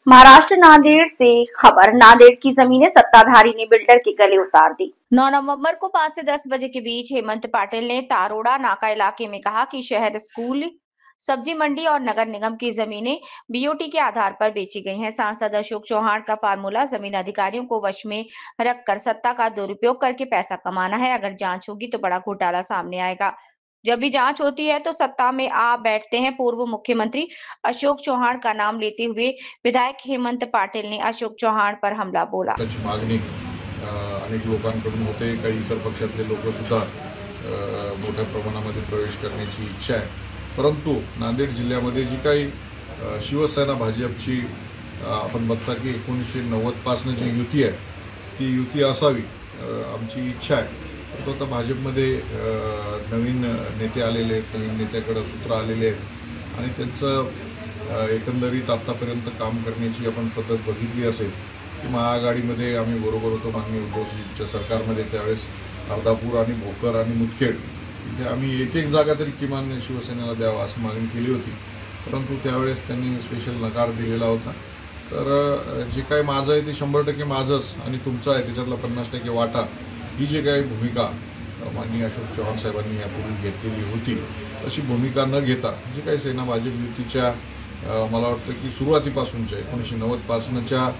महाराष्ट्र नांदेड़ से खबर। नांदेड़ की जमीनें सत्ताधारी ने बिल्डर के गले उतार दी। 9 नवंबर को 5 से 10 बजे के बीच हेमंत पाटिल ने तारोड़ा नाका इलाके में कहा कि शहर, स्कूल, सब्जी मंडी और नगर निगम की जमीनें बीओटी के आधार पर बेची गई हैं। सांसद अशोक चौहान का फार्मूला जमीन अधिकारियों को वश में रखकर सत्ता का दुरुपयोग करके पैसा कमाना है। अगर जांच होगी तो बड़ा घोटाला सामने आएगा। जब भी जांच होती है तो सत्ता में आ बैठते हैं। पूर्व मुख्यमंत्री अशोक चौहान का नाम लेते हुए विधायक हेमंत पाटिल ने अशोक चौहान पर हमला बोला। त्याची मागणी अनेक लोकांकडून होते। काही इतर पक्षातले लोक सुद्धा मोठ्या प्रमाणामध्ये प्रवेश करण्याची इच्छा आहे। परंतु नांदेड जिल्ह्यामध्ये जी काही शिवसेना भाजपची आपण बघता की 1990 पासून जी युती आहे ती युती असावी आमची इच्छा आहे। तो आता भाजपमध्ये नवीन नेते आलेले आहेत, नवीन नेत्याकडे सूत्र आलेले आहेत आणि त्यांचं एकंदरीत आतापर्यंत काम करण्याची आपण पद्धत बघितली असेल की महाआघाडीमध्ये आम्ही बरोबर होतो माननीय उद्धवजींच्या सरकारमध्ये। त्यावेळेस अर्धापूर आणि भोकर आणि मुदखेड इथे आम्ही एक जागा तरी किमान शिवसेनेला द्यावा अशी मागणी केली होती, परंतु त्यावेळेस त्यांनी स्पेशल नकार दिलेला होता। तर जे काही माझं आहे ते 100% माझंच आणि तुमचं आहे त्याच्यातला 50% वाटा, ही जी काही भूमिका माननीय अशोक चव्हाण साहेबांनी यापूर्वी घेतलेली होती अशी भूमिका न घेता जी काही सेना भाजप युतीच्या मला वाटतं की सुरुवातीपासूनच्या 1990 पासूनच्या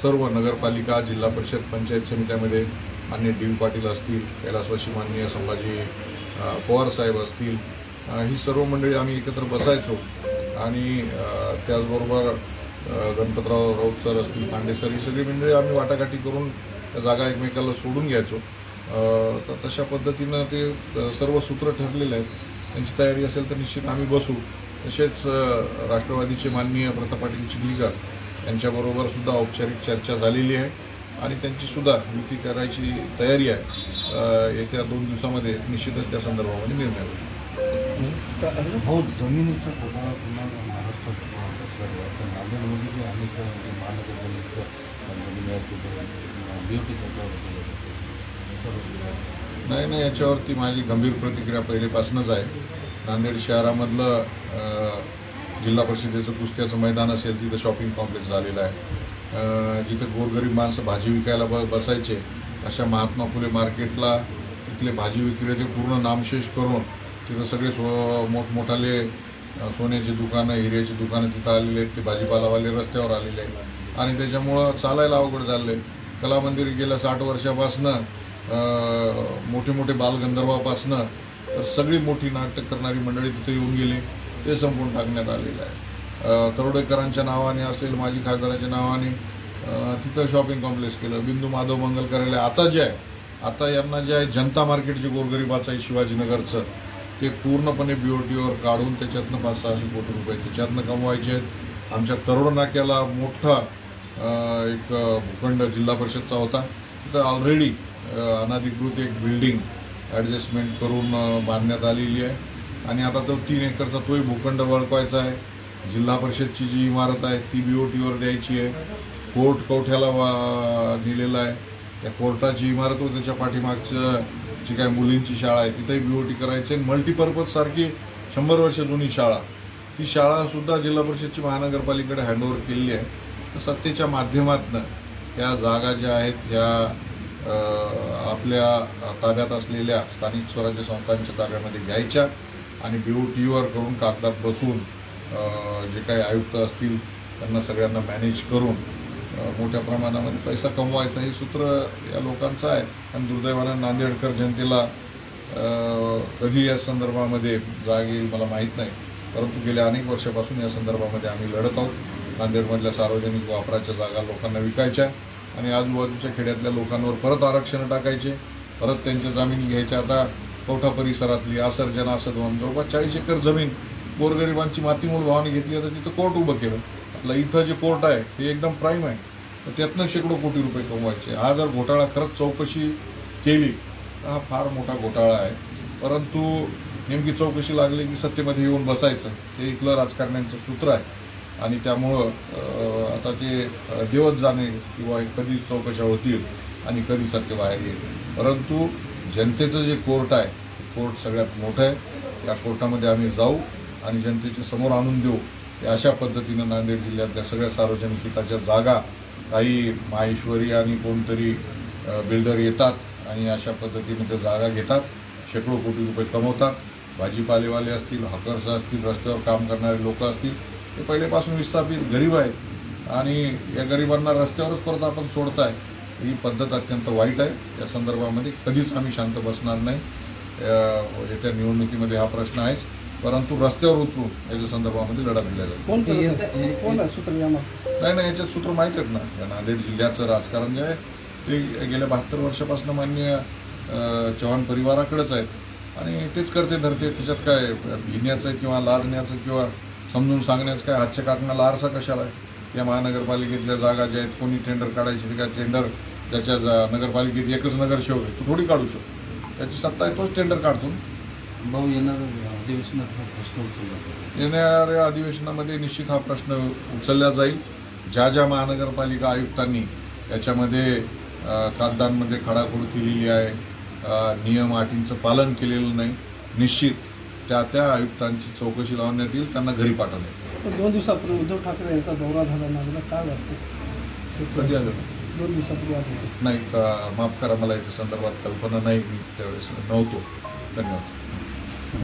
सर्व नगरपालिका, जिल्हा परिषद, पंचायत समित्यामध्ये माननीय डी पाटील असतील, कैलासवासी माननीय संभाजी पवार साहेब असतील, ही सर्व मंडळी आम्ही एकत्र बसायचो आणि त्याचबरोबर गणपतराव राऊत सर असतील, पांडे सर, ही सगळी मंडळी आम्ही वाटाघाटी करून जागा एकमेकाला सोडून घ्यायचो। तर तशा पद्धतीनं ते सर्व सूत्र ठरलेले आहेत। त्यांची तयारी असेल तर निश्चित आम्ही बसू। तसेच राष्ट्रवादीचे माननीय प्रताप पाटील चिखलीकर यांच्याबरोबर सुद्धा औपचारिक चर्चा झालेली आहे आणि त्यांची सुद्धा युती करायची तयारी आहे। येत्या 2 दिवसामध्ये निश्चितच त्या संदर्भामध्ये निर्णय होईल। हो, जमिनीचा घोटाळा पुन्हा महाराष्ट्रात नांदेडमध्ये अनेक महानगरपालिकेच्या नाही, याच्यावरती माझी गंभीर प्रतिक्रिया पहिलेपासूनच आहे। नांदेड शहरामधलं जिल्हा परिषदेचं कुस्त्याचं मैदान असेल तिथं शॉपिंग कॉम्प्लेक्स झालेलं आहे। जिथं गोरगरीब माणसं भाजी विकायला बसायचे अशा महात्मा फुले मार्केटला तिथले भाजी विक्रेते पूर्ण नामशेष करून तिथं सगळे मोठमोठाले सोन्याची दुकानं, हिऱ्याची दुकानं तिथं आलेले आहेत। ते भाजीपालावाले रस्त्यावर आलेले आहेत आणि त्याच्यामुळं चालायला अवघड झालं आहे। कला मंदिर गेल्या 60 वर्षापासनं मोठे मोठे बालगंधर्वापासनं तर सगळी मोठी नाटक करणारी मंडळी तिथे येऊन गेली, ते संपून टाकण्यात आलेलं आहे। तरोडेकरांच्या नावाने असलेलं माजी खासदाराच्या नावाने तिथं शॉपिंग कॉम्प्लेक्स केलं। बिंदू माधव मंगल करायला आता जे आहे, आता यांना जे आहे जनता मार्केट जे गोरगरिबाचं आहे शिवाजीनगरचं ते पूर्णपणे बीओटीवर काढून त्याच्यातनं 500-600 कोटी रुपये त्याच्यातनं कमवायचे आहेत। आमच्या तरोड नाक्याला मोठा एक भूखंड जिल्हा परिषदचा होता, तिथं ऑलरेडी अनाधिकृत एक बिल्डिंग ॲडजस्टमेंट करून बांधण्यात आलेली आहे आणि आता तो 3 एकरचा तोही भूखंड वळकवायचा आहे। जिल्हा परिषदची जी इमारत आहे ती बीओटीवर द्यायची आहे। कोर्ट कवठ्याला दिलेला आहे, त्या कोर्टाची इमारत व त्याच्या पाठीमागचं जी काही मुलींची शाळा आहे तिथंही बीओटी करायची आहे। मल्टीपर्पज सारखी 100 वर्ष जुनी शाळा, ती शाळासुद्धा जिल्हा परिषदची महानगरपालिकेकडे हँडओव्हर केलेली आहे। तर सत्तेच्या माध्यमातून या जागा ज्या आहेत ह्या आपल्या ताब्यात असलेल्या स्थानिक स्वराज्य संस्थांच्या ताब्यामध्ये घ्यायच्या आणि बीओटीवर करून कागदात बसून जे काही आयुक्त असतील त्यांना सगळ्यांना मॅनेज करून मोठ्या प्रमाणामध्ये पैसा कमवायचा हे सूत्र या लोकांचं आहे। आणि दुर्दैवानं नांदेडकर जनतेला कधी या संदर्भामध्ये जाग येईल मला माहीत नाही, परंतु गेल्या अनेक वर्षापासून या संदर्भामध्ये आम्ही लढत आहोत। नांदेडमधल्या सार्वजनिक वापराच्या जागा लोकांना विकायच्या आणि आजूबाजूच्या खेड्यातल्या लोकांवर परत आरक्षण टाकायचे, परत त्यांच्या जमिनी घ्यायच्या। आता कवठा परिसरातली आसर्जन आसदवन जवळपास 40 एकर जमीन गोरगरिबांची मातीमूळ भावाने घेतली आहे, तर तिथं कोर्ट उभं केलं। आपलं इथं जे कोर्ट आहे ते एकदम प्राईम आहे, तर त्यातनं शेकडो कोटी रुपये कमवायचे। हा जर घोटाळा खरंच चौकशी केली तर हा फार मोठा घोटाळा आहे, परंतु नेमकी चौकशी लागली की सत्तेमध्ये येऊन बसायचं हे इथलं राजकारण्यांचं सूत्र आहे आणि त्यामुळं आता ते देवच जाणे किंवा कधी चौकशा होतील आणि कधी सत्य बाहेर येईल। परंतु जनतेचं जे कोर्ट आहे ते कोर्ट सगळ्यात मोठं आहे। या कोर्टामध्ये आम्ही जाऊ आणि जनतेच्या समोर आणून देऊ अशा पद्धतीनं नांदेड जिल्ह्यातल्या सगळ्या सार्वजनिक हिताच्या जागा काही माहेश्वरी आणि कोणतरी बिल्डर येतात आणि अशा पद्धतीने त्या जागा घेतात, शेकडो कोटी रुपये कमवतात. भाजीपालेवाले असतील, हॉकर्स असतील, रस्त्यावर काम करणारे लोक असतील, ते पहिलेपासून विस्थापित गरीब आहेत आणि या गरिबांना रस्त्यावरच परत आपण सोडताय. ही पद्धत अत्यंत वाईट आहे. या संदर्भामध्ये कधीच आम्ही शांत बसणार नाही. येत्या निवडणुकीमध्ये हा प्रश्न आहेच, परंतु रस्त्यावर उतरून याच्या संदर्भामध्ये लढा दिला जाईल. नाही, याच्यात सूत्र माहीत आहेत ना. या नांदेड जिल्ह्याचं राजकारण जे आहे ते गेल्या 72 वर्षापासून माननीय चव्हाण परिवाराकडेच आहेत आणि तेच करते धरते. त्याच्यात काय भिण्याचं किंवा लाजण्याचं किंवा समजून सांगण्याचं काय हातच्या काकणाला आरसा कशाला आहे? या महानगरपालिकेतल्या जागा ज्या आहेत, कोणी टेंडर काढायची ते काय टेंडर ज्याच्या नगरपालिकेत एकच नगरसेवक आहे तो थोडी काढू शकतो. त्याची सत्ता आहे तोच टेंडर काढतो. भाऊ, येणाऱ्या अधिवेशनात हा प्रश्न उचलला, येणाऱ्या अधिवेशनामध्ये निश्चित हा प्रश्न उचलला जाईल. ज्या महानगरपालिका आयुक्तांनी याच्यामध्ये कागदांमध्ये खाडाखोड केलेली आहे, नियम अटींचं पालन केलेलं नाही, निश्चित त्या आयुक्तांची चौकशी लावण्यात येईल, त्यांना घरी पाठवण्यात येईल. 2 दिवसापूर्वी उद्धव ठाकरे यांचा दौरा झाला नांदेडला, काय वाटतं? कधी आलं? 2 दिवसापूर्वी आलं. नाही, माफ करा, मला याच्या संदर्भात कल्पना नाही, मी त्यावेळेस नव्हतो. धन्यवाद.